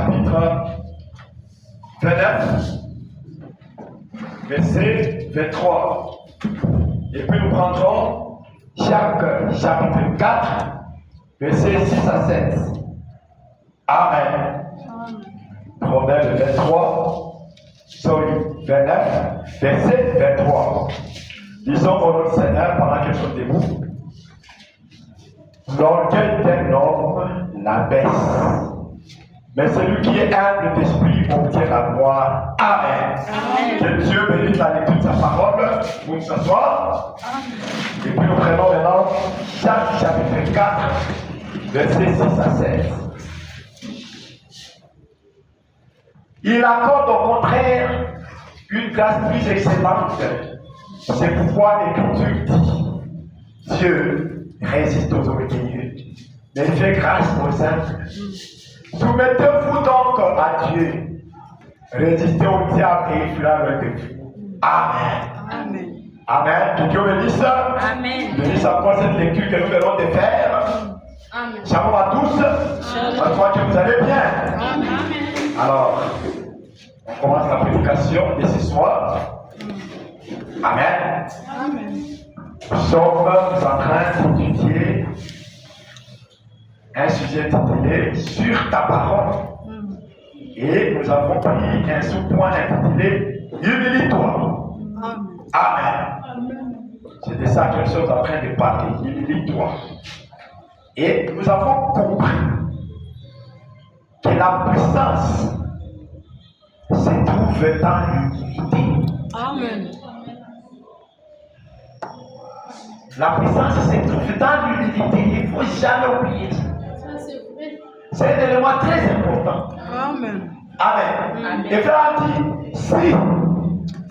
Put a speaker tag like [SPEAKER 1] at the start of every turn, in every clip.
[SPEAKER 1] chapitre 29, verset 23. Et puis nous prendrons Jacques, chapitre 4, verset 6 à 7. Amen. Proverbe 29, verset 23. Disons au nom du Seigneur pendant qu'ils sont debout. L'orgueil d'un homme l'abaisse, mais celui qui est humble d'esprit obtient la gloire. Amen. Amen. Que Dieu bénisse la lecture de sa parole pour ce soir. Et puis nous prenons maintenant Jacques chapitre 4, verset 6 à 16. Il accorde au contraire une grâce plus excellente. C'est pourquoi l'Écriture dit: Dieu résiste aux orgueilleux, mais il fait grâce aux humbles. Soumettez-vous donc à Dieu. Résistez au diable et il fuira loin de vous. Amen.
[SPEAKER 2] Amen.
[SPEAKER 1] Amen. Que Dieu bénisse.
[SPEAKER 2] Amen.
[SPEAKER 1] Bénisse encore cette lecture que nous venons de faire.
[SPEAKER 2] Amen.
[SPEAKER 1] Shalom à tous. Je crois que vous allez bien.
[SPEAKER 2] Amen.
[SPEAKER 1] Alors, on commence la prédication de ce soir. Amen.
[SPEAKER 2] Amen.
[SPEAKER 1] Nous sommes en train d'étudier un sujet intitulé Sur ta parole. Et nous avons pris un sous-point intitulé Humilie-toi. Amen. C'est de ça que nous sommes en train de parler. Humilie-toi. Et nous avons compris que la puissance se trouve dans l'humilité.
[SPEAKER 2] Amen.
[SPEAKER 1] La puissance se trouve dans l'humilité. Il ne faut jamais oublier ça. C'est un élément très important.
[SPEAKER 2] Amen.
[SPEAKER 1] Amen. Et frère dit, si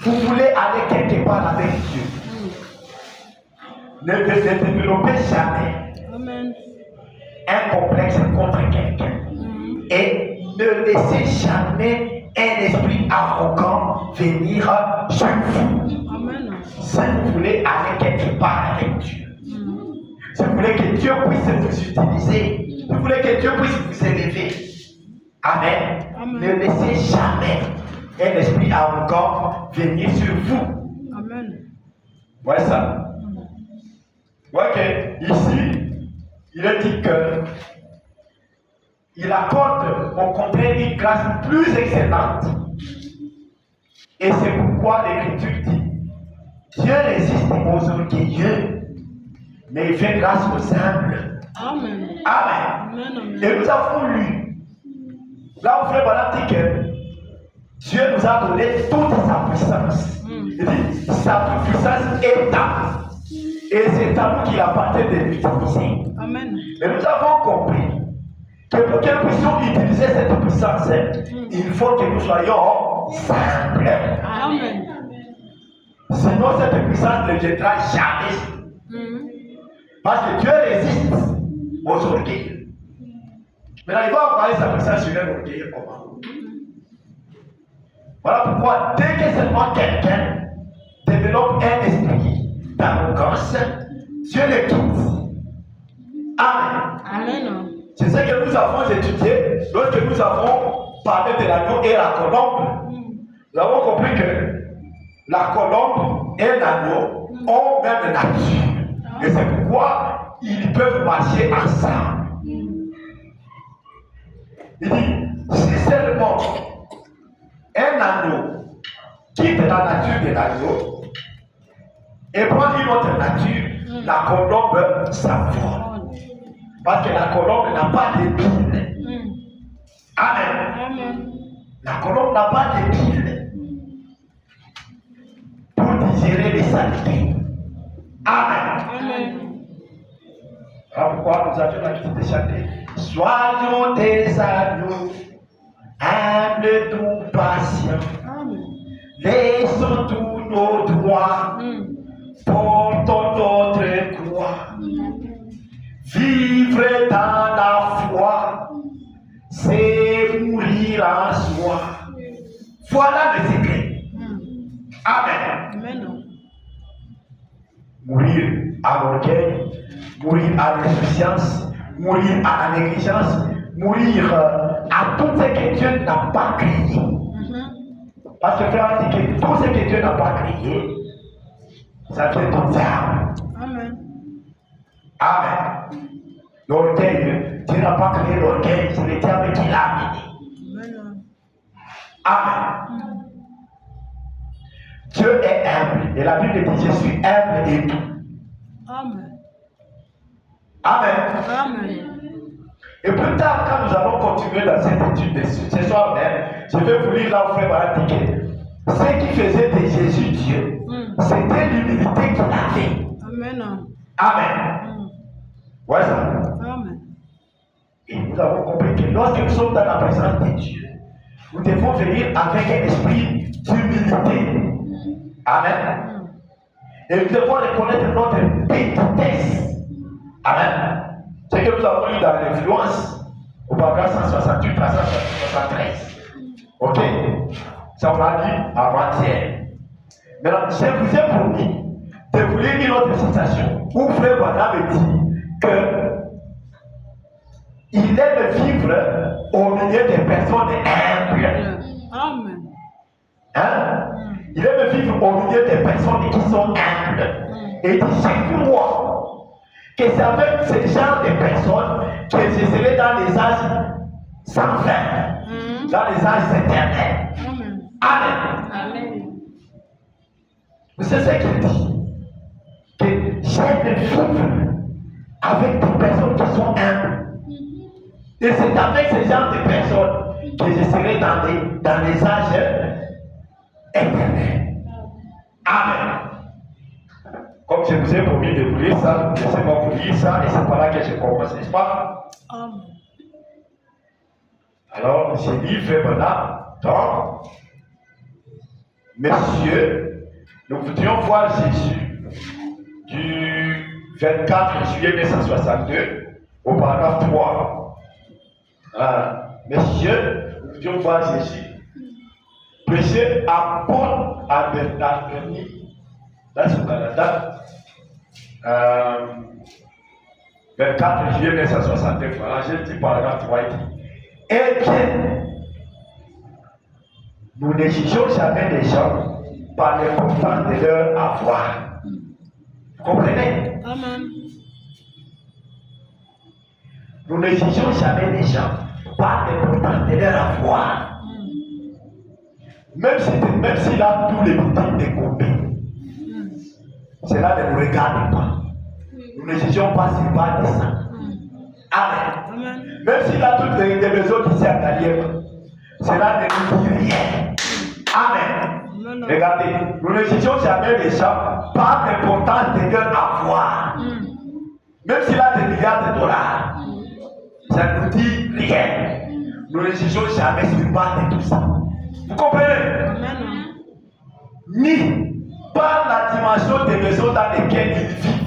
[SPEAKER 1] vous voulez aller quelque part avec Dieu, ne développez jamais
[SPEAKER 2] Amen.
[SPEAKER 1] un complexe contre quelqu'un. Et ne laissez jamais un esprit arrogant venir sur vous.
[SPEAKER 2] Amen.
[SPEAKER 1] Si vous voulez aller quelque part avec Dieu, si vous voulez que Dieu puisse vous utiliser, si vous voulez que Dieu puisse vous élever, Amen.
[SPEAKER 2] Amen.
[SPEAKER 1] Ne laissez jamais un esprit arrogant venir sur vous.
[SPEAKER 2] Amen.
[SPEAKER 1] Voilà ça. Voyez que ici, il est dit que il accorde au contraire une grâce plus excellente. Et c'est pourquoi l'Écriture dit: Dieu résiste aux orgueilleux, mais il fait grâce aux humbles.
[SPEAKER 2] Amen.
[SPEAKER 1] Amen.
[SPEAKER 2] Amen.
[SPEAKER 1] Et nous avons lu, là où frère Balaam dit que Dieu nous a donné toute sa puissance. Il dit: sa puissance est à nous. Et c'est à nous qu'il appartient de l'utiliser.
[SPEAKER 2] Amen.
[SPEAKER 1] Et nous avons compris que pour que nous puissions utiliser cette puissance, il faut que nous soyons simples.
[SPEAKER 2] Amen.
[SPEAKER 1] Sinon, cette puissance ne viendra jamais. Parce que Dieu résiste aux orgueils. Maintenant, il va envoyer sa puissance sur un orgueil comment? Voilà pourquoi, dès que seulement quelqu'un développe un esprit d'arrogance, Dieu le quitte. Amen.
[SPEAKER 2] Amen.
[SPEAKER 1] C'est ce que nous avons étudié lorsque nous avons parlé de l'agneau et la colombe. Nous avons compris que la colombe et l'agneau ont même nature. Et c'est pourquoi ils peuvent marcher ensemble. Il dit, si seulement un agneau quitte la nature de l'agneau et prend une autre nature, la colombe s'envole. Parce que la colombe n'a pas de pile. Amen.
[SPEAKER 2] Amen.
[SPEAKER 1] La colombe n'a pas de pile pour digérer les saletés. Amen.
[SPEAKER 2] Amen.
[SPEAKER 1] Alors pourquoi nous avions l'habitude de chanter: Soyons des agneaux, humbles, doux, patients.
[SPEAKER 2] Amen.
[SPEAKER 1] Laissons tous nos droits, portons notre croix. Vivre dans la foi, c'est mourir en soi. Voilà le secret. Amen.
[SPEAKER 2] Amen.
[SPEAKER 1] Mourir à l'orgueil, mourir à l'insouciance, mourir à la négligence, mourir à toutes ces que Dieu n'a pas créé. Parce que frère dit que tout ce que Dieu n'a pas créé, ça vient du diable.
[SPEAKER 2] Amen.
[SPEAKER 1] Amen. L'orgueil, Dieu n'a pas créé l'orgueil, c'est le diable qui l'a amené. Amen. Dieu est humble. Et la Bible dit, je suis humble et tout.
[SPEAKER 2] Amen.
[SPEAKER 1] Amen.
[SPEAKER 2] Amen.
[SPEAKER 1] Et plus tard, quand nous allons continuer dans cette étude ce soir même, je vais vous lire là où frère va indiquer. Ce qui faisait de Jésus Dieu, c'était l'humilité qu'il avait.
[SPEAKER 2] Amen.
[SPEAKER 1] Amen. Ouais, ça.
[SPEAKER 2] Amen.
[SPEAKER 1] Et nous avons compris que lorsque nous sommes dans la présence de Dieu, nous devons venir avec un esprit d'humilité. Amen. Et nous devons reconnaître notre petitesse. Amen. C'est que nous avons lu dans l'influence au paragraphe 168 à 173. Ok? Ça on l'a dit avant-hier. Maintenant, je vous ai promis de vous lire une autre citation où frère Wanda me dit que il aime vivre au milieu des personnes humbles.
[SPEAKER 2] Amen.
[SPEAKER 1] Hein? Il aime vivre au milieu des personnes qui sont humbles. Et il dit, je crois que c'est avec ce genre de personnes que je serai dans les âges sans fin, dans les âges éternels. Amen.
[SPEAKER 2] Amen.
[SPEAKER 1] C'est ce qu'il dit. Que j'aime vivre avec des personnes qui sont humbles. Et c'est avec ce genre de personnes que je serai dans les âges éternels. Amen. Comme je vous ai promis de vous lire ça, laissez-moi vous lire ça, et c'est par là que je commence, n'est-ce pas?
[SPEAKER 2] Amen.
[SPEAKER 1] Alors, j'ai dit, maintenant, donc, messieurs, nous voudrions voir Jésus du 24 juillet 1962 au paragraphe 3. Messieurs, nous voudrions voir Jésus prêcher à Paul à Bernardini, là c'est au Canada, 24 juillet 1962. Voilà, j'ai dit paragraphe 3 ici. Et bien, nous ne jugeons jamais les gens par l'importance de leur avoir. Vous comprenez?
[SPEAKER 2] Amen.
[SPEAKER 1] Nous ne jugeons jamais les gens par l'importance de leur avoir. Même s'il a tous les boutiques découpés, cela ne nous regarde pas. Nous ne jugeons pas s'il parle de ça. Amen.
[SPEAKER 2] Amen.
[SPEAKER 1] Même s'il a toutes les maisons ici à Calibre, cela ne nous dit rien. Amen. Regardez, nous ne jugeons jamais les gens par l'importance de leur avoir. Même s'il a des milliards de dollars, ça ne nous dit rien. Nous ne jugeons jamais sur base de tout ça. Vous comprenez?
[SPEAKER 2] Amen.
[SPEAKER 1] Ni par la dimension des maisons dans lesquelles ils vivent,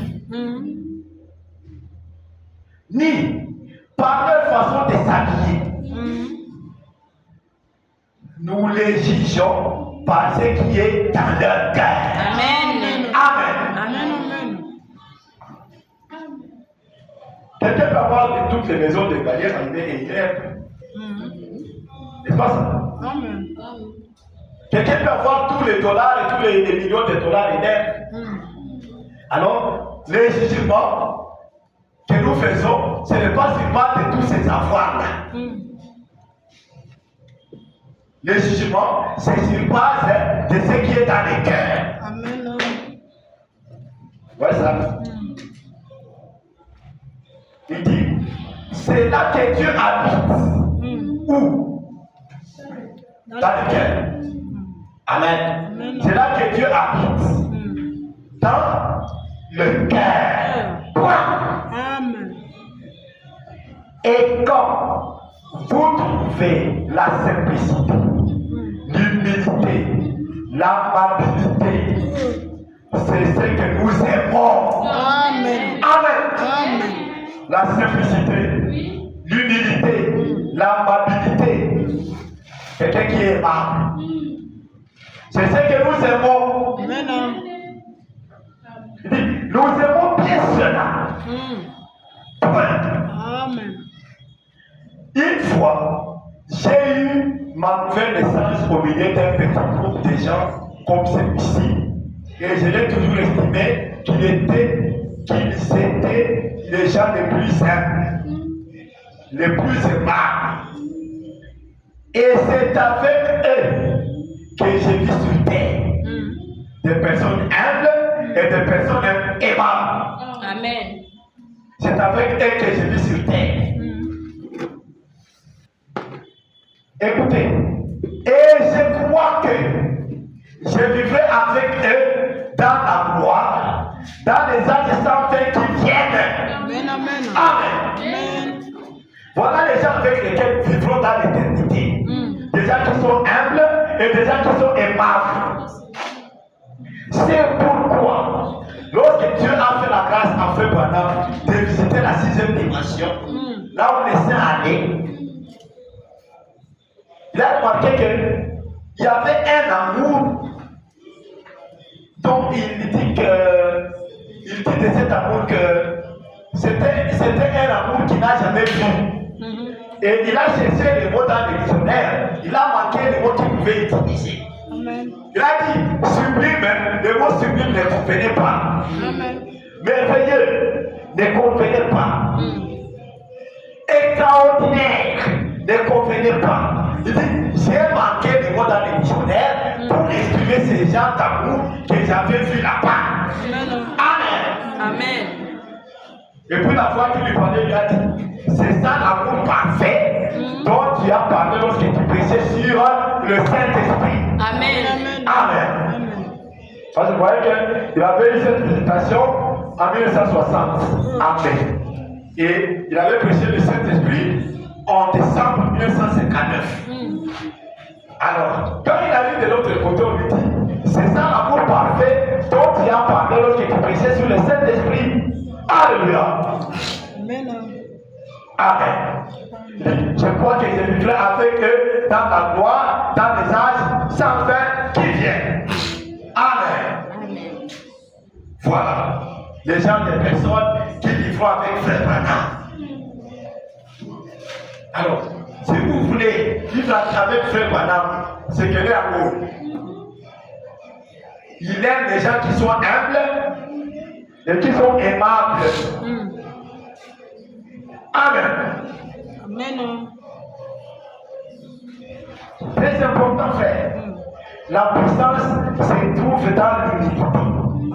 [SPEAKER 1] ni par leur façon de s'habiller. Nous les jugeons par ce qui est dans leur cœur.
[SPEAKER 2] Amen.
[SPEAKER 1] Amen.
[SPEAKER 2] Amen.
[SPEAKER 1] Quelqu'un peut avoir de toutes les maisons de Galière et il est. N'est-ce pas ça?
[SPEAKER 2] Amen.
[SPEAKER 1] Quelqu'un peut avoir tous les dollars et tous les millions de dollars et d'aide. Alors, les jugements que nous faisons, ce n'est pas seulement de tous ces avoirs-là. Le jugement, c'est sur base de ce qui est dans les cœurs.
[SPEAKER 2] Amen.
[SPEAKER 1] Ouais, ça. Il dit, c'est là que Dieu habite. Où? Dans le cœur. Amen. C'est là que Dieu habite. Dans le cœur.
[SPEAKER 2] Amen.
[SPEAKER 1] Et quand vous trouvez la simplicité, l'humilité, l'amabilité, c'est ce que nous aimons.
[SPEAKER 2] Amen.
[SPEAKER 1] Amen.
[SPEAKER 2] Amen.
[SPEAKER 1] La simplicité, l'humilité, l'amabilité. Quelqu'un qui est aimable. C'est ce que nous aimons.
[SPEAKER 2] Amen.
[SPEAKER 1] Il dit, nous aimons bien cela.
[SPEAKER 2] Amen.
[SPEAKER 1] Une fois, j'ai ma nouvelle naissance au milieu d'un petit groupe de gens comme celui-ci. Et je l'ai toujours estimé qu'ils étaient les gens les plus simples, les plus aimables. Et c'est avec eux que je vis sur terre. Des personnes humbles et des personnes aimables.
[SPEAKER 3] Amen.
[SPEAKER 1] C'est avec eux que je vis sur terre. Écoutez, et je crois que je vivrai avec eux dans la gloire, dans les âges sans fin qui viennent.
[SPEAKER 2] Amen. Amen.
[SPEAKER 1] Amen.
[SPEAKER 2] Amen.
[SPEAKER 1] Voilà les gens avec lesquels nous vivrons dans l'éternité. Des gens qui sont humbles et des gens qui sont aimables. C'est pourquoi, lorsque Dieu a fait la grâce à Frère Branham de visiter la 6e dimension, là où les saints allaient, il a remarqué qu'il y avait un amour dont il dit de cet amour que c'était un amour qu'il n'a jamais vu. Et il a cherché les mots dans le dictionnaire, il a manqué les mots qu'il pouvait utiliser.
[SPEAKER 2] Amen.
[SPEAKER 1] Il a dit sublime, le mot sublime ne convenait pas.
[SPEAKER 2] Amen.
[SPEAKER 1] Merveilleux ne convenait pas. Extraordinaire ne convenait pas. Il dit j'ai manqué les mots dans le dictionnaire pour exprimer ces gens d'amour que j'avais vus là-bas. Amen.
[SPEAKER 3] Amen.
[SPEAKER 1] Et puis la fois qu'il lui parlait, il a dit c'est ça l'amour parfait dont tu as parlé lorsque tu prêchais sur le Saint-Esprit.
[SPEAKER 3] Amen.
[SPEAKER 1] Amen. Parce que vous voyez qu'il avait eu cette visitation en 1960. Amen. Et il avait prêché le Saint-Esprit en décembre 1959. Alors, quand il arrive de l'autre côté, on lui dit c'est ça l'amour parfait dont tu as parlé lorsque tu prêchais sur le Saint-Esprit. Alléluia.
[SPEAKER 2] Amen.
[SPEAKER 1] Amen. Je crois que je vivrai avec eux dans la gloire, dans les âges sans fin qui viennent. Amen.
[SPEAKER 3] Amen.
[SPEAKER 1] Voilà. Les gens, les personnes qui vivront avec Frère Branham. Alors, si vous voulez vivre avec Frère Branham, c'est que l'amour. Il aime les gens qui sont humbles et qui sont aimables. Amen.
[SPEAKER 2] Amen.
[SPEAKER 1] Très important, frère. La puissance se trouve dans l'humilité.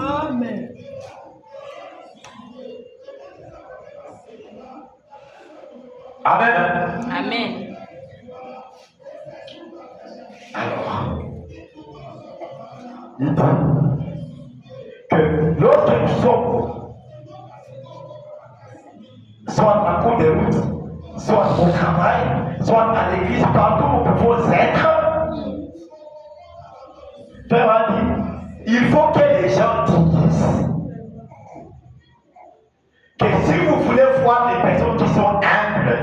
[SPEAKER 2] Amen.
[SPEAKER 1] Amen.
[SPEAKER 3] Amen.
[SPEAKER 1] Alors, il dit que lorsque nous sommes soit à cours de route, soit au travail, soit à l'église, partout où nous pouvons être, Frère a dit, il faut que les gens disent que si vous voulez voir des personnes qui sont humbles,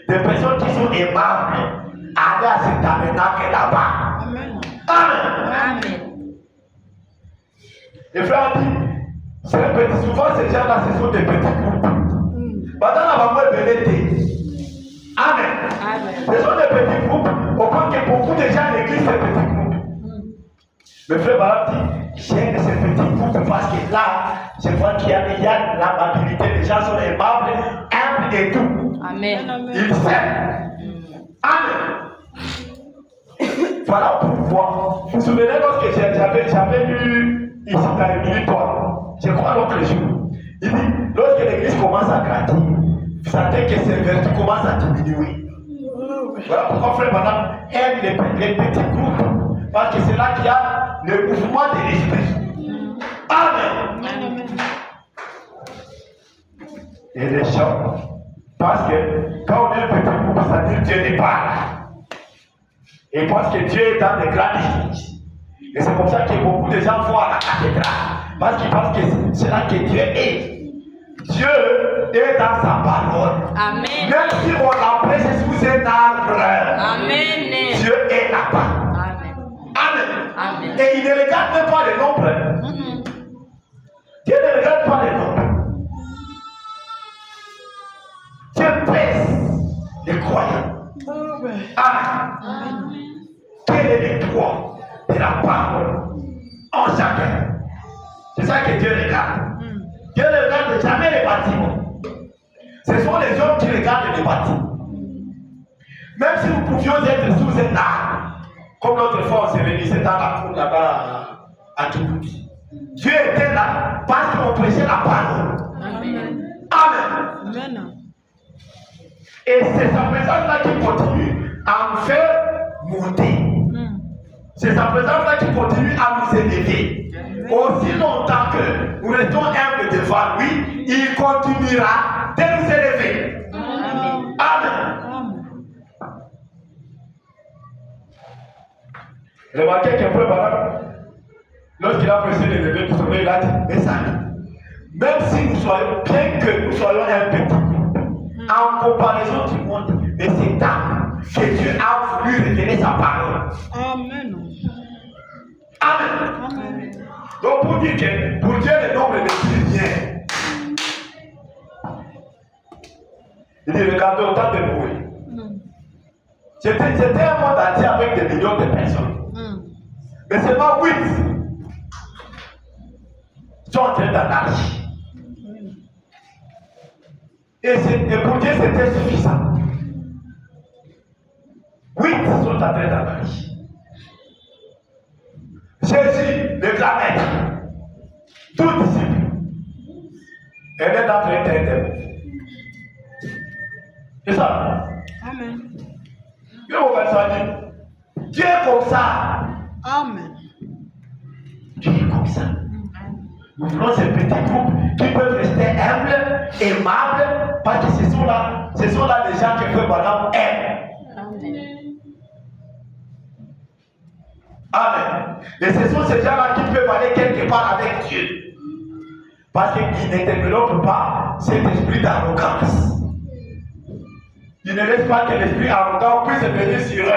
[SPEAKER 1] des personnes qui sont aimables, allez à cet tabernacle là-bas.
[SPEAKER 2] Amen.
[SPEAKER 1] Amen.
[SPEAKER 3] Amen.
[SPEAKER 1] Le frère dit, souvent ces gens-là, ce sont des petits groupes. Maintenant, on va voir l'été. Amen.
[SPEAKER 3] Amen.
[SPEAKER 1] Ce sont des petits groupes, au point que beaucoup de gens l'église ces petits groupes. Le frère Barak dit, j'aime ces petits groupes parce que là, je vois qu'il y a l'amabilité, les gens sont aimables, humbles et tout.
[SPEAKER 3] Amen.
[SPEAKER 1] Ils s'aiment. Amen. Voilà pourquoi. Vous vous souvenez lorsque j'avais lu ici dans le militoire, je crois l'autre jour, il dit, lorsque l'église commence à grandir, vous sentez que ses vertus commencent à diminuer. Voilà pourquoi Frère Madame aime les petits groupes, parce que c'est là qu'il y a le mouvement de l'esprit. Amen.
[SPEAKER 2] Amen.
[SPEAKER 1] Et les gens, parce que quand on est un petit groupe, ça dit Dieu n'est pas là. Et parce que Dieu est dans les grandes églises. Et c'est comme ça que beaucoup de gens vont à la cathédrale. Parce qu'ils pensent que c'est là que Dieu est. Dieu est dans sa parole.
[SPEAKER 3] Amen.
[SPEAKER 1] Même si on la prêche sous un arbre.
[SPEAKER 3] Amen.
[SPEAKER 1] Dieu est là-bas.
[SPEAKER 3] Amen.
[SPEAKER 1] Amen.
[SPEAKER 3] Amen.
[SPEAKER 1] Et il ne regarde même pas le nombre. Dieu ne regarde pas le nombre. Dieu pèse les croyants.
[SPEAKER 2] Amen.
[SPEAKER 1] Amen. Amen. Quel est le poids de la parole en chacun? C'est ça que Dieu regarde. Dieu ne regarde jamais les bâtiments. Ce sont les hommes qui regardent les bâtiments. Même si nous pouvions être sous un arbre, comme l'autre fois on s'est venu, c'est dans la cour là-bas à Djibouti. Dieu était là parce qu'on prêchait la parole.
[SPEAKER 2] Amen.
[SPEAKER 1] Amen.
[SPEAKER 2] Amen.
[SPEAKER 1] Et c'est sa présence-là qui continue à nous faire monter. C'est sa présence-là qui continue à nous élever. Aussi longtemps que nous restons humbles devant lui, il continuera de nous élever.
[SPEAKER 2] Amen.
[SPEAKER 1] Amen. Remarquez qu'un peu madame, lorsqu'il a pressé d'élever tout son il a dit, mes amis, même si nous soyons, bien que nous soyons un petit groupe, en comparaison du monde, mais c'est là que Dieu a voulu révéler sa parole.
[SPEAKER 2] Amen.
[SPEAKER 1] Amen.
[SPEAKER 2] Amen.
[SPEAKER 1] Donc pour dire que pour Dieu le nombre ne dit rien. Il dit regardez autant de Noé. C'était un monde entier avec des millions de personnes. Mais seulement 8 sont entrés dans l'arche. Et pour Dieu c'était suffisant. 8 sont entrés dans l'arche. Jésus, le grand maître, tout disciple, elle est d'entre eux un démon. C'est ça.
[SPEAKER 2] Amen.
[SPEAKER 1] Dieu dit, Dieu est comme ça.
[SPEAKER 2] Amen.
[SPEAKER 1] Dieu est comme ça. Nous voulons ces petits groupes qui peuvent rester humbles, aimables, parce que ce sont là les gens que Frère Branham aime.
[SPEAKER 3] Amen.
[SPEAKER 1] Amen. Et ce sont ces gens-là qui peuvent aller quelque part avec Dieu. Parce qu'ils ne développent pas cet esprit d'arrogance. Ils ne laissent pas que l'esprit arrogant puisse venir sur eux.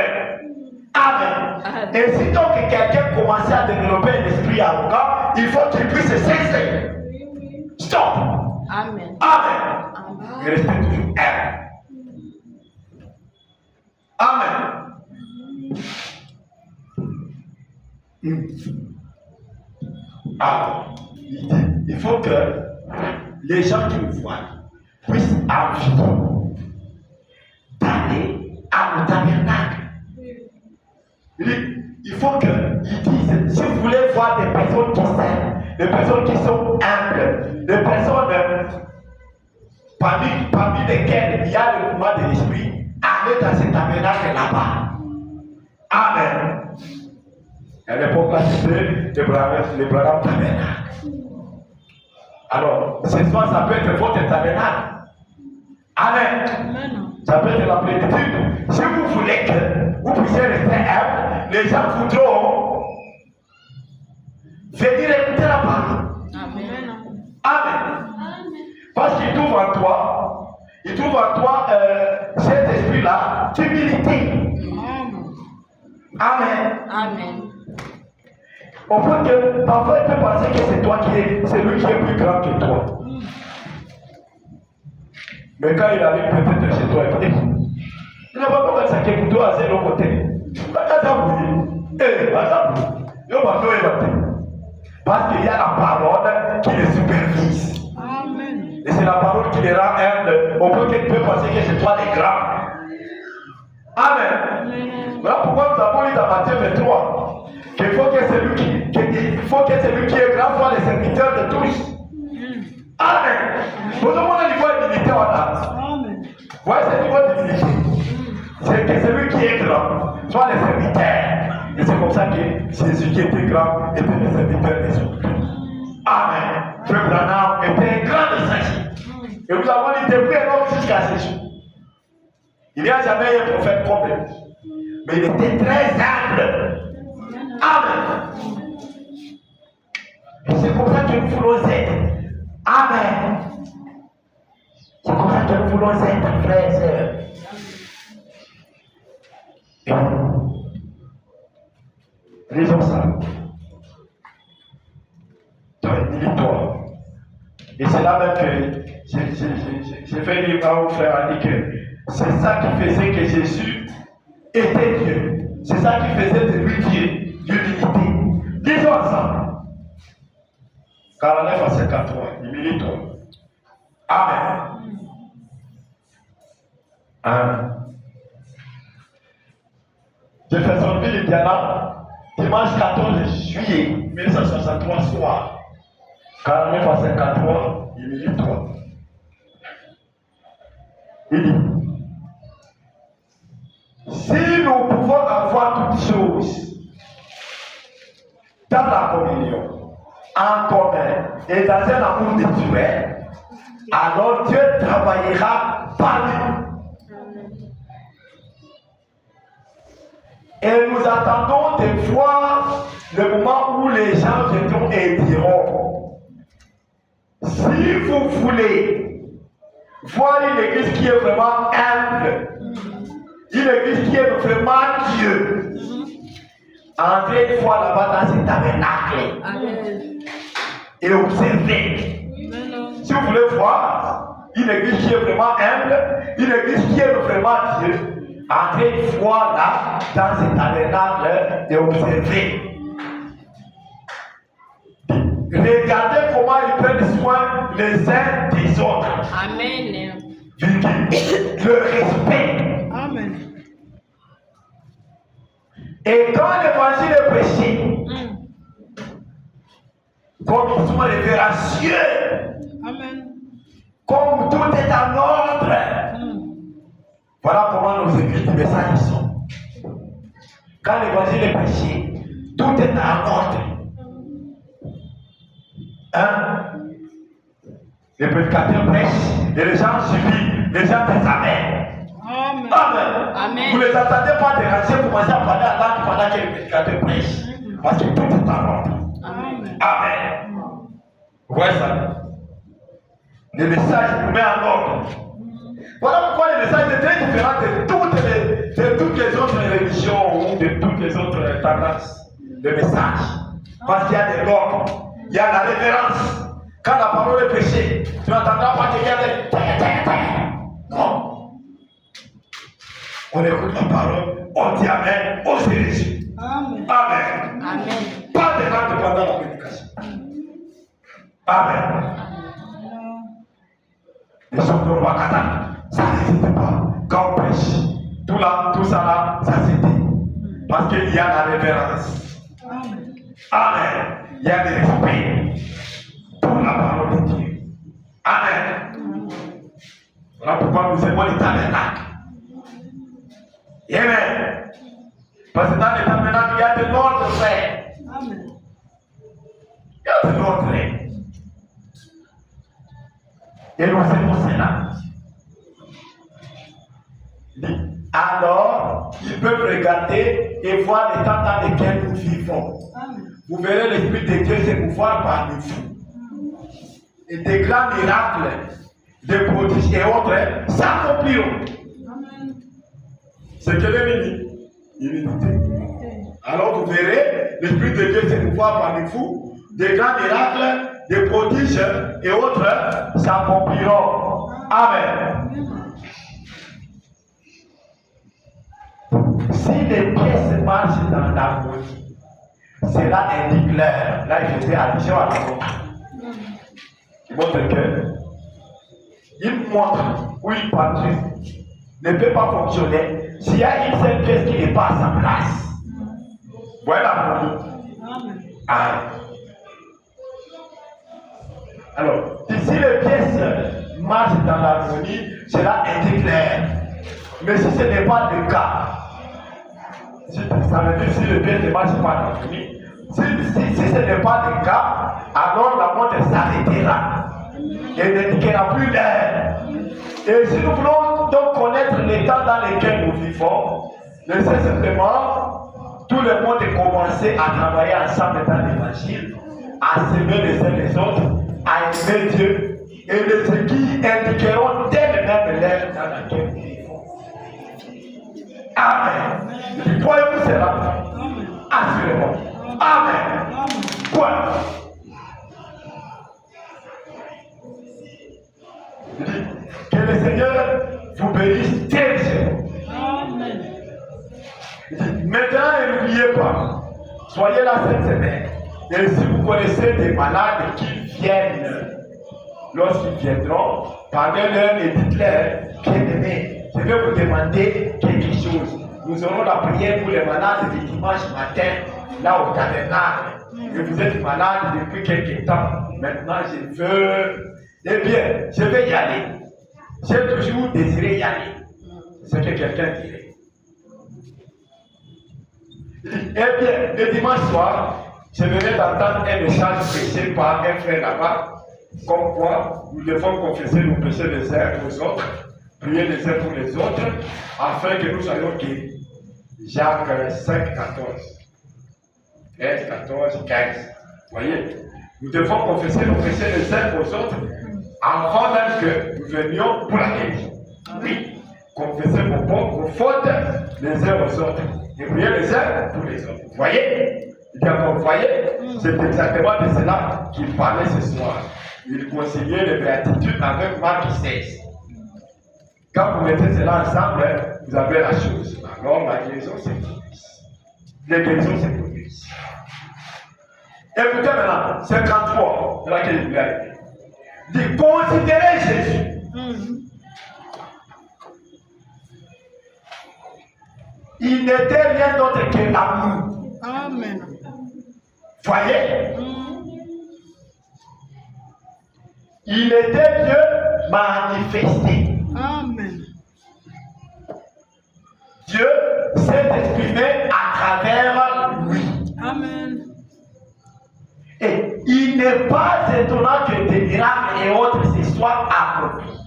[SPEAKER 1] Amen. Et si donc quelqu'un commence à développer un esprit arrogant, il faut qu'il puisse cesser. Stop.
[SPEAKER 3] Amen.
[SPEAKER 1] Amen. Et restez toujours humble. Amen. Alors, il faut que les gens qui nous voient puissent envie d'aller à mon tabernacle. Il faut qu'ils disent, si vous voulez voir des personnes qui s'aiment, des personnes qui sont humbles, des personnes parmi lesquelles il y a le mouvement de l'esprit, allez dans ce tabernacle là-bas. Amen. À l'époque là, c'était le Branham tabernacle. Alors, ce soir, ça peut être votre tabernacle. Amen.
[SPEAKER 2] Amen.
[SPEAKER 1] Ça peut être la plénitude. Si vous voulez que vous puissiez rester humble, les gens voudront venir écouter la parole.
[SPEAKER 3] Amen.
[SPEAKER 1] Amen. Parce qu'il trouve en toi, cet esprit-là d'humilité. Amen.
[SPEAKER 3] Amen.
[SPEAKER 1] On peut que parfois il peut penser que c'est toi c'est lui qui est plus grand que toi. Mais quand il arrive peut-être chez toi, il n'a pas besoin de ça qui vous doit à zéro côté. Parce qu'il y a la parole qui les supervise.
[SPEAKER 2] Amen.
[SPEAKER 1] Et c'est la parole qui les rend humbles. On peut penser que c'est toi les grands. Amen. Voilà pourquoi nous avons lu dans Matthieu 23 qu'il faut que celui qui est grand soit le serviteur de tous. Amen. Vous avez un niveau d'humilité en âme.
[SPEAKER 2] Amen.
[SPEAKER 1] Voyez ce niveau d'humilité. C'est que celui qui est grand soit le serviteur. Et c'est comme ça que Jésus qui était grand était le serviteur des autres. Amen. Frère Branham était un grand messager. Et nous avons dit depuis un homme jusqu'à ce jour. Il n'y a jamais eu un prophète comme lui. Mais il était très humble. Amen. Et c'est comme ça que nous voulons être. Amen. C'est comme ça que nous voulons être, frères et sœurs. Lisons ça. Lis-toi. Et c'est là même que j'ai fait lire à mon frère a dit que c'est ça qui faisait que Jésus était ça qui faisait de lui l'humilité. Disons ensemble. 49 à 53. Humilie-toi. Amen. Amen. Jeffersonville, Indiana, dimanche 14 juillet 1963 soir. 49 à 53, humilie-toi. Il dit, si nous pouvons avoir toutes choses dans la communion, en commun et dans un amour mutuel, alors Dieu travaillera par nous. Et nous attendons de voir le moment où les gens viendront et diront, si vous voulez voir une église qui est vraiment humble, une église qui est vraiment Dieu, entrez une fois là-bas dans ce tabernacle.
[SPEAKER 3] Amen.
[SPEAKER 1] Et observez.
[SPEAKER 2] Amen.
[SPEAKER 1] Si vous voulez voir une église qui est vraiment humble, une église qui est vraiment Dieu, entrez une fois là dans ce tabernacle et observez. Regardez comment ils prennent soin les uns des autres.
[SPEAKER 3] Amen.
[SPEAKER 1] Le respect.
[SPEAKER 2] Amen.
[SPEAKER 1] Et quand l'évangile est prêché, comme ils sont révérencieux,
[SPEAKER 2] Amen.
[SPEAKER 1] comme tout est en ordre, voilà comment nos églises de message sont. Quand l'évangile est prêché, tout est en ordre. Hein? Les prédicateurs prêchent et les gens suivent, les gens disent Amen.
[SPEAKER 2] Amen.
[SPEAKER 1] Amen.
[SPEAKER 3] Amen.
[SPEAKER 1] Vous ne les attendez pas déranger pour commencer à parler à langue pendant que les prédicateurs prêchent. Parce que tout est en ordre.
[SPEAKER 2] Amen.
[SPEAKER 1] Amen. Vous voyez ça? Le message nous met en ordre. Voilà pourquoi le message est très différent de toutes les autres religions ou de toutes les autres tendances de message. Parce qu'il y a de l'ordre, il y a la révérence. Quand la parole est prêchée, tu n'entendras pas quelqu'un dire non. On écoute la parole, on dit Amen, on se réjouit.
[SPEAKER 2] Amen.
[SPEAKER 1] Amen.
[SPEAKER 3] Amen.
[SPEAKER 1] Pas de langue pendant la prédication. Amen. Les gens de roi Qatar, ça n'existe pas. Quand on prêche, tout ça là, ça s'était. Parce qu'il y a la révérence.
[SPEAKER 2] Amen.
[SPEAKER 1] Amen. Il y a le respect pour la parole de Dieu. Amen. Voilà pourquoi nous aimons les tabernacles. Amen. Parce que dans les tabernacles, il y a de l'ordre, frère.
[SPEAKER 2] Amen.
[SPEAKER 1] Il y a de l'ordre. Et nous aimons cela. Alors, ils peuvent regarder et voir les temps dans lesquels nous vivons.
[SPEAKER 2] Amen.
[SPEAKER 1] Vous verrez l'Esprit de Dieu se mouvoir parmi vous. Et des grands miracles, des prodiges et autres s'accompliront.
[SPEAKER 2] Amen.
[SPEAKER 1] C'est que l'humilité. Alors vous verrez l'Esprit de Dieu se mouvoir parmi vous, des grands miracles, des prodiges et autres s'accompliront. Amen. Si les pièces marchent dans l'harmonie, cela indique l'heure. Là, il faisait allusion à la montre. Il montre que il montre où il partit ne peut pas fonctionner s'il y a une seule pièce qui n'est pas à sa place. Voilà l'harmonie.
[SPEAKER 2] Amen.
[SPEAKER 1] Amen. Alors, si les pièces marchent dans l'harmonie, cela indique l'heure. Mais si ce n'est pas le cas, ça veut dire si le pièce ne marche pas dans l'harmonie, si ce n'est pas le cas, alors la montre s'arrêtera et n'indiquera plus l'heure. Et si nous voulons donc connaître les temps dans lesquels nous vivons, laissez simplement tout le monde commencer à travailler ensemble dans l'évangile, à s'aimer les uns les autres, à aimer Dieu, et les qui indiqueront d'elles-mêmes l'heure dans laquelle nous vivons. Amen. Croyez-vous cela? Assurément. Amen. Quoi? Que le Seigneur vous bénisse très.
[SPEAKER 2] Amen.
[SPEAKER 1] Maintenant, n'oubliez pas, soyez là cette semaine. Et si vous connaissez des malades qui viennent, lorsqu'ils viendront, parlez-leur et dites-leur, bien-aimés, je vais vous demander quelque chose. Nous aurons la prière pour les malades du dimanche matin, là au tabernacle. Et vous êtes malade depuis quelque temps. Maintenant, je veux. Eh bien, je vais y aller. J'ai toujours désiré y aller. C'est ce que quelqu'un dirait. Eh bien, le dimanche soir, je venais d'entendre un message prêché par un frère là-bas, comme quoi nous devons confesser nos péchés les uns aux autres, prier les uns pour les autres, afin que nous soyons guéris. Jacques 5, 14. 13, 14, 15. Voyez, nous devons confesser nos péchés les uns aux autres avant même que nous venions pour la guérison. Oui, confessez vos fautes les uns aux autres et priez les uns pour les autres. Voyez, vous voyez, c'est exactement de cela qu'il parlait ce soir. Il conciliait les béatitudes avec Marc 16. Quand vous mettez cela ensemble, vous avez la chose. Alors la guérison s'épuise. La guérison s'épuise. Écoutez maintenant, 53, c'est là qu'il voulait arriver. Dit considérez Jésus. Il n'était rien d'autre que l'amour.
[SPEAKER 2] Amen.
[SPEAKER 1] Voyez? Il était Dieu manifesté.
[SPEAKER 2] Amen.
[SPEAKER 1] Dieu s'est exprimé à travers lui.
[SPEAKER 2] Amen.
[SPEAKER 1] Et il n'est pas étonnant que des miracles et autres se soient accomplis.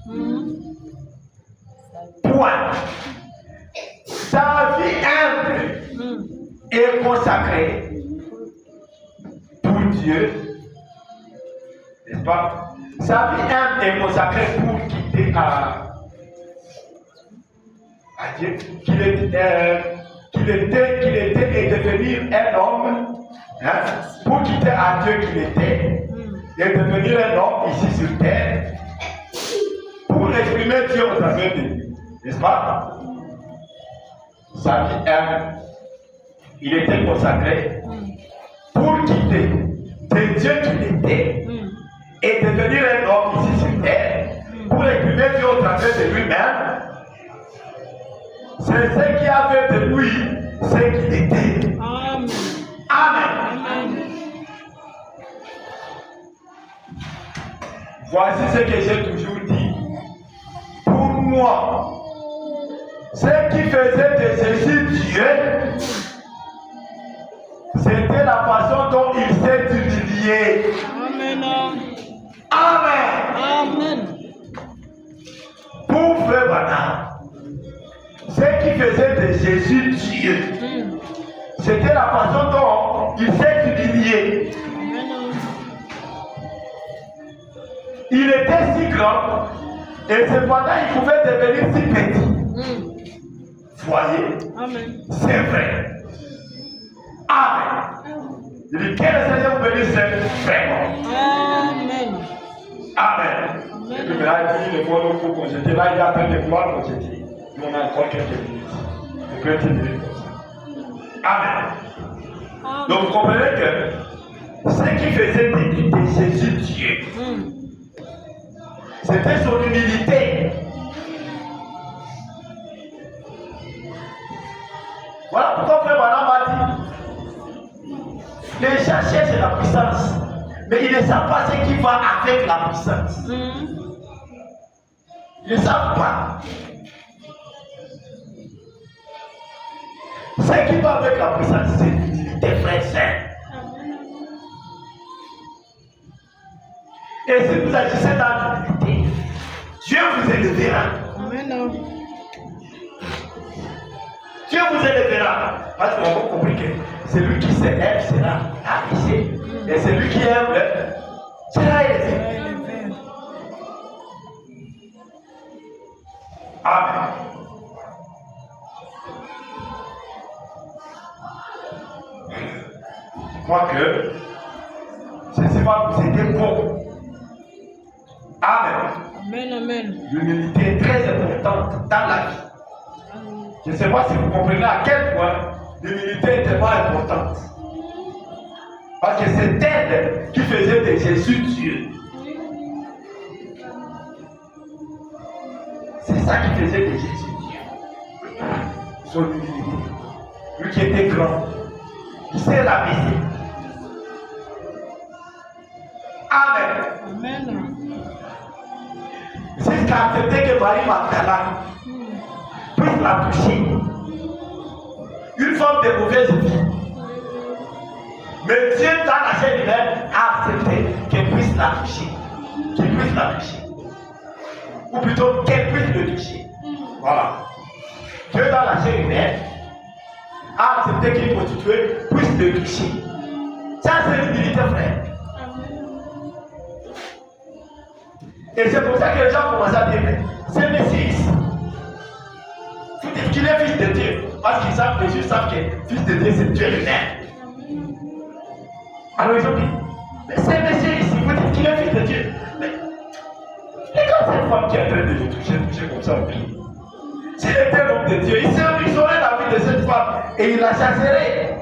[SPEAKER 1] Point. Sa vie humble est consacrée pour Dieu. N'est-ce pas? Sa vie humble est consacrée pour quitter à Dieu. Qu'il était et devenir un homme. Hein, pour quitter à Dieu qu'il était et devenir un homme ici sur terre pour exprimer Dieu au travers de lui, n'est-ce pas? Sa vie humble, il était consacré pour quitter de Dieu qu'il était et devenir un homme ici sur terre pour exprimer Dieu au travers de lui-même. C'est ce qui a fait de lui ce qu'il était.
[SPEAKER 2] Amen.
[SPEAKER 1] Amen.
[SPEAKER 2] Amen.
[SPEAKER 1] Voici ce que j'ai toujours dit. Pour moi, ce qui faisait de Jésus Dieu, c'était la façon dont il s'est humilié.
[SPEAKER 2] Amen.
[SPEAKER 1] Amen.
[SPEAKER 2] Amen.
[SPEAKER 1] Pour Frère Branham, ce qui faisait de Jésus Dieu, c'était la façon dont il s'est humilié. Il était si grand et cependant il pouvait devenir si petit. Voyez,
[SPEAKER 2] Amen.
[SPEAKER 1] c'est vrai. Amen. Il dit, quel Seigneur béni c'est vraiment.
[SPEAKER 2] Amen.
[SPEAKER 1] Amen. Et puis maintenant, il dit, le bon pour conjeter. Là, il est en train de vouloir conjeter. Nous, on a encore quelques minutes. On peut être minutes comme ça. Amen. Donc, vous comprenez que ce qui faisait de Jésus Dieu, c'était son humilité. Voilà pourquoi Frère Branham a dit, les gens cherchent la puissance, mais ils ne savent pas ce qui va avec la puissance. Ils ne savent pas. Ce qui va avec la puissance, c'est l'humilité, frère saint. Et si vous agissez dans l'humilité, Dieu vous élèvera.
[SPEAKER 2] Amen.
[SPEAKER 1] Dieu vous élèvera. Parce qu'on va compris que celui qui s'élève sera abaissé. Et celui qui aime sera élevé. Amen. Je crois que ceci va vous aider beaucoup. Amen.
[SPEAKER 2] Amen. Amen.
[SPEAKER 1] L'humilité est très importante dans la vie. Je ne sais pas si vous comprenez à quel point l'humilité est tellement importante. Parce que c'est elle qui faisait de Jésus Dieu. C'est ça qui faisait de Jésus Dieu. Son humilité. Lui qui était grand, qui s'est rabaissé. Amen.
[SPEAKER 2] Amen.
[SPEAKER 1] Jusqu'à accepter que Marie Magdalene puisse la toucher. Une femme de mauvaise vie. Mais Dieu, dans la chair humaine, a accepté qu'elle puisse la toucher. Qu'il puisse la toucher. Ou plutôt qu'elle puisse le toucher. Voilà. Dieu, dans la chair humaine, a accepté qu'une prostituée puisse le toucher. Ça, c'est l'humilité, frère. Et c'est pour ça que les gens commencent à dire, c'est Messie. Vous dites qu'il est fils de Dieu. Parce qu'ils savent, les Juifs savent que fils de Dieu, c'est Dieu lui-même. Alors ils ont dit, mais c'est Messie ici, vous dites qu'il est fils de Dieu. Mais regarde cette femme qui est en train de le toucher comme ça au pied. S'il était l'homme de Dieu, il saurait la vie de cette femme et il la chasserait.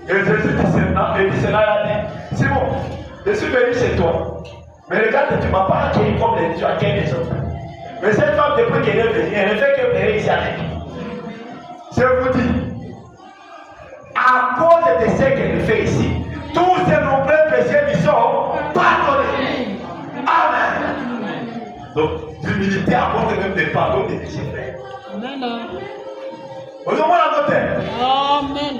[SPEAKER 1] Et Jésus dit, et dit, a dit, c'est bon, je suis venu chez toi. Mais regarde, tu ne m'as pas accueilli comme tu accueilles les autres. Mais cette femme, depuis qu'elle est venue, elle ne fait que venir ici avec. Je vous dis, à cause de ce qu'elle fait ici, tous ces nombreux péchés lui sont pardonnés. Amen. Donc, l'humilité apporte même des pardons des péchés, frères.
[SPEAKER 2] Amen.
[SPEAKER 1] Vous avez la note?
[SPEAKER 2] Amen.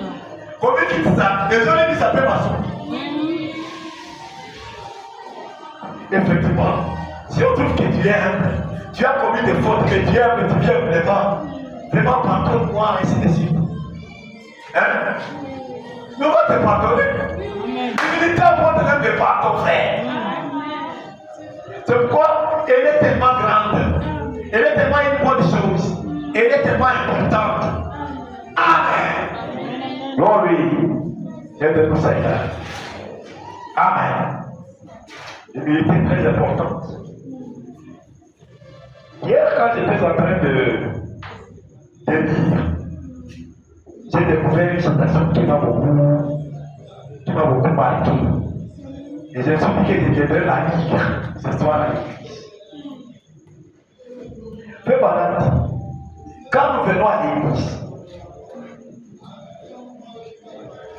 [SPEAKER 1] Combien qui dit ça? Les gens disent ça peut maçon. Effectivement, si on trouve que tu es humble, tu as commis des fautes, que tu es humble, tu viens vraiment pardonne-moi, ainsi de suite. Hein? Mais on va te pardonner. L'humilité apporte même des pardons, frère. C'est pourquoi elle est tellement grande, elle est tellement une bonne chose, elle est tellement importante. Amen. Glory. Aide-nous, Seigneur. Amen. L'humilité est très importante. Hier, quand j'étais en train de lire, j'ai découvert une citation qui m'a beaucoup marqué. Et je me suis dit que je devrais la lire ce soir à l'église. Peu banal, quand nous venons à l'église,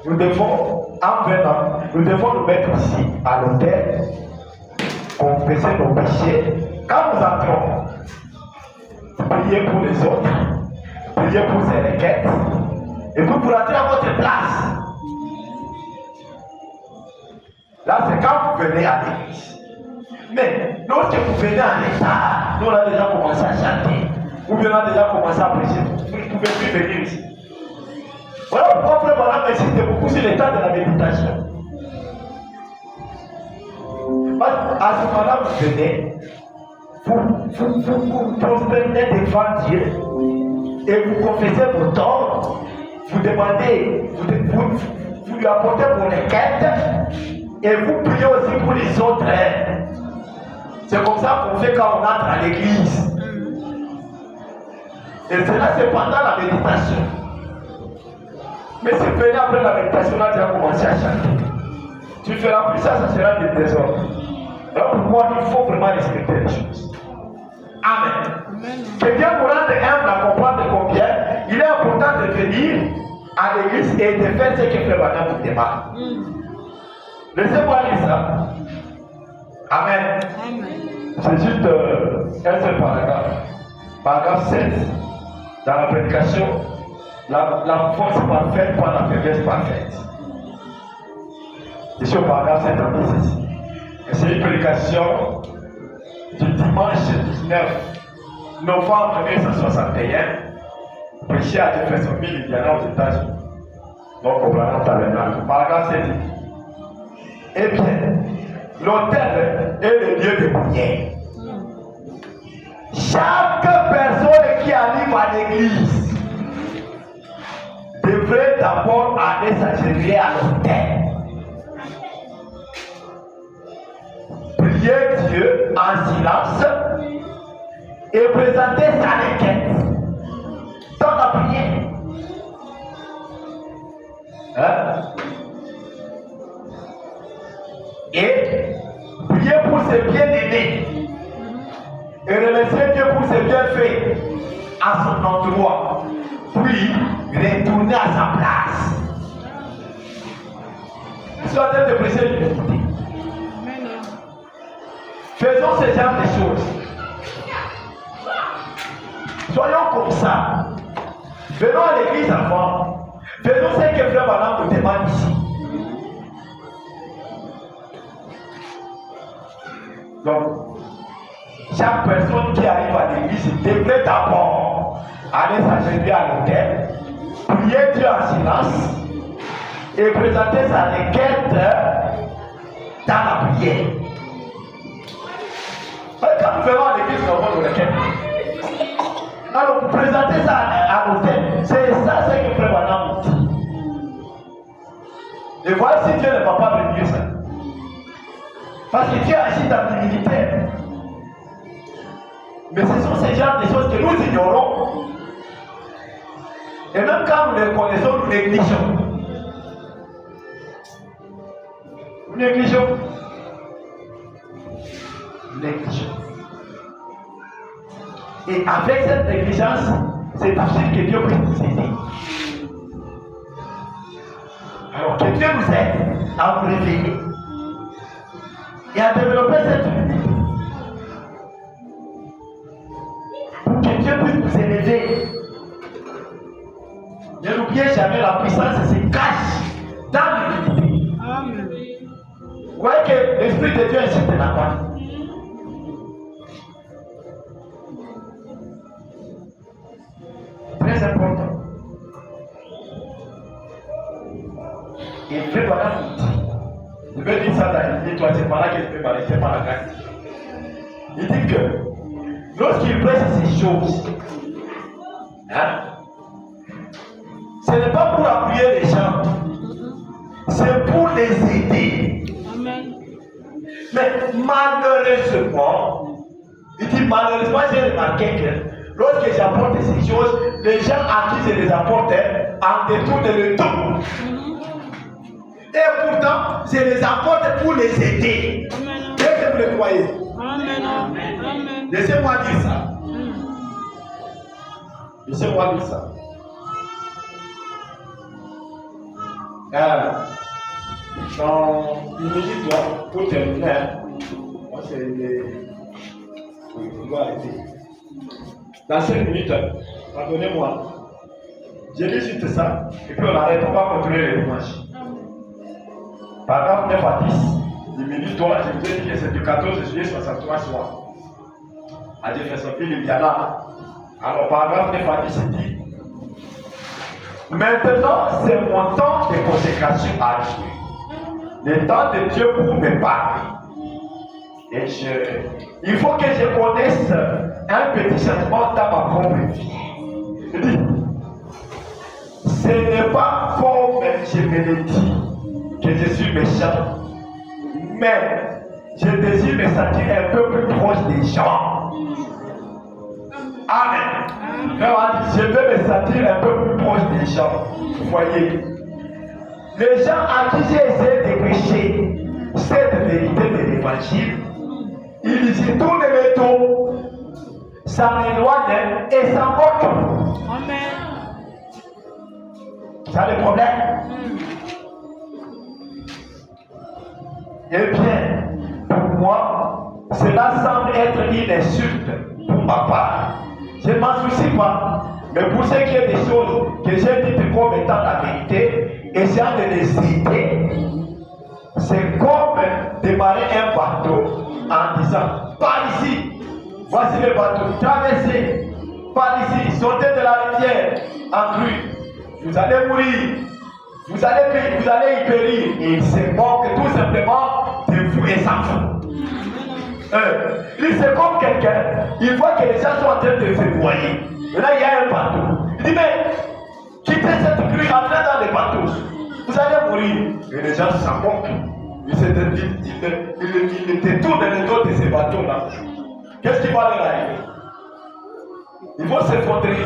[SPEAKER 1] nous devons, en venant, nous devons nous mettre ici à l'autel, confesser nos péchés. Quand nous entrons, priez pour les autres, priez pour ces requêtes, et puis pour entrer à votre place. Là, c'est quand vous venez à l'église. Mais lorsque vous venez en état, nous on a déjà commencé à chanter, ou bien on a déjà commencé à prêcher, vous ne pouvez plus venir ici. Voilà pourquoi Frère Branham insiste beaucoup sur l'état de la méditation. À ce moment-là, vous venez, vous prosternez devant Dieu et vous confessez vos torts, vous demandez, vous lui apportez vos requêtes et vous priez aussi pour les autres. C'est comme ça qu'on fait quand on entre à l'église. Et cela, c'est pendant la méditation. Mais si vous venez après la méditation, là, tu vas commencer à chanter. Tu ne feras plus ça, ça sera des désordres. Alors pour moi, il faut vraiment respecter les choses. Amen. Que Dieu nous rende humble à comprendre combien il est important de venir à l'église et de faire ce que Frère Branham vous demande. Laissez-moi lire ça. Amen. C'est juste un seul paragraphe. Paragraphe 7. Dans la prédication, la force parfaite par la faiblesse parfaite. Je suis au paragraphe 7 en ici. C'est une prédication du dimanche 19 novembre 1961, prêchée à Jeffersonville, Indiana, aux États-Unis. Donc, au Branham Tabernacle. Paragraphe 7. Eh bien, l'autel est le lieu de prière. Chaque personne qui arrive à l'église devrait d'abord aller s'agenouiller à l'autel. Prier Dieu en silence et présenter sa requête. dans la prière. Hein? Et prier pour ses bien-aimés. Et remercier Dieu pour ses bienfaits à son endroit. Puis retourner à sa place. Ils sont en train de prêcher l'unité. Faisons ce genre de choses. Soyons comme ça. Venons à l'église avant. Faisons ce que Frère Branham nous demande ici. Donc, chaque personne qui arrive à l'église devrait d'abord aller s'agenouiller à l'autel, prier Dieu en silence et présenter sa requête dans la prière. Quand nous venons à l'église, nous avons nos requêtes. Alors, vous présentez ça à l'autel. C'est ça ce que Frère Branham nous dit. Et voilà si Dieu ne va pas bénir ça. Parce que Dieu agit dans l'humilité. Mais ce sont ces genres de choses que nous ignorons. Et même quand nous les connaissons, nous négligeons. Nous négligeons. Nous négligeons. Et avec cette négligence, c'est possible que Dieu puisse nous aider. Alors que Dieu nous aide à nous réveiller et à développer cette unité. Pour que Dieu puisse nous élever. Ne n'oubliez jamais, la puissance se cache dans l'unité.
[SPEAKER 2] Amen.
[SPEAKER 1] Vous voyez que l'Esprit de Dieu insiste là-bas. Très important. Et Frère Branham nous dit, je vais dire ça dans l'idée, toi, c'est pas là que je peux m'arrêter par la grâce. Il dit que lorsqu'il prêche ces choses, hein, ce n'est pas pour appuyer les gens, c'est pour les aider.
[SPEAKER 2] Amen.
[SPEAKER 1] Mais malheureusement, il dit malheureusement, j'ai remarqué que lorsque j'apporte ces choses, les gens à qui je les apporte en détournent le dos. Et pourtant, je les apporte pour les aider. Qu'est-ce que vous le croyez?
[SPEAKER 2] Amen. Amen.
[SPEAKER 1] Laissez-moi dire ça. Laissez-moi dire ça. Dans une minute, pour terminer, moi c'est les. Oui, on doit arrêter. Dans 5 minutes, pardonnez-moi. J'ai dit juste ça, et puis on arrête, on va continuer les dimanches. Paragraphe 9 à 10, minutes, je vous ai dit que c'est du 14 juillet 63 soir. À Jeffersonville, Indiana. Alors, paragraphe 9 à 10, il dit maintenant, c'est mon temps de consécration à Dieu. Le temps de Dieu pour me parler. Et il faut que je connaisse un petit changement dans ma propre vie. Il dit ce n'est pas comme je me le dis que je suis méchant, mais je désire me sentir un peu plus proche des gens. Amen. Je veux me sentir un peu plus proche des gens. Vous voyez, les gens à qui j'ai essayé de prêcher cette vérité de l'évangile, ils y tournent le dos, s'en éloignent et s'en moquent.
[SPEAKER 2] Amen.
[SPEAKER 1] Ça le problème. Eh bien, pour moi, cela semble être une insulte pour ma part. Je ne m'en soucie pas. Mais pour ce qui est des choses que j'ai dites comme étant la vérité, essayant de les aider, c'est comme démarrer un bateau en disant, par ici, voici le bateau, traversez, par ici, sortez de la rivière, en crue, vous allez mourir. Vous allez y périr. Et il se moque tout simplement de vous et s'en fout. C'est comme quelqu'un, il voit que les gens sont en train de se noyer. Et là, il y a un bateau. Il dit, mais quittez cette crue, entrez dans le bateau. Vous allez mourir. Et les gens s'en moquent. Ils détournent le dos de ces bateaux-là. Qu'est-ce qui va leur arriver? Ils vont s'effondrer.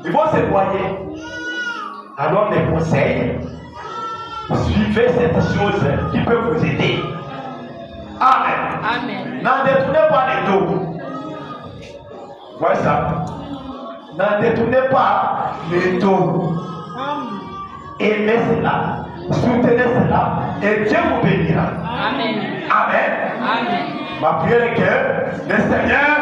[SPEAKER 1] ils vont s'éloigner. Alors les conseils, suivez cette chose qui peut vous aider. Amen.
[SPEAKER 3] Amen.
[SPEAKER 1] N'en détournez pas les dos. Voilà ça. N'en détournez pas les dos. Aimez cela. Soutenez cela. Et Dieu vous bénira.
[SPEAKER 3] Amen.
[SPEAKER 1] Amen.
[SPEAKER 3] Amen.
[SPEAKER 1] Ma prière est que le Seigneur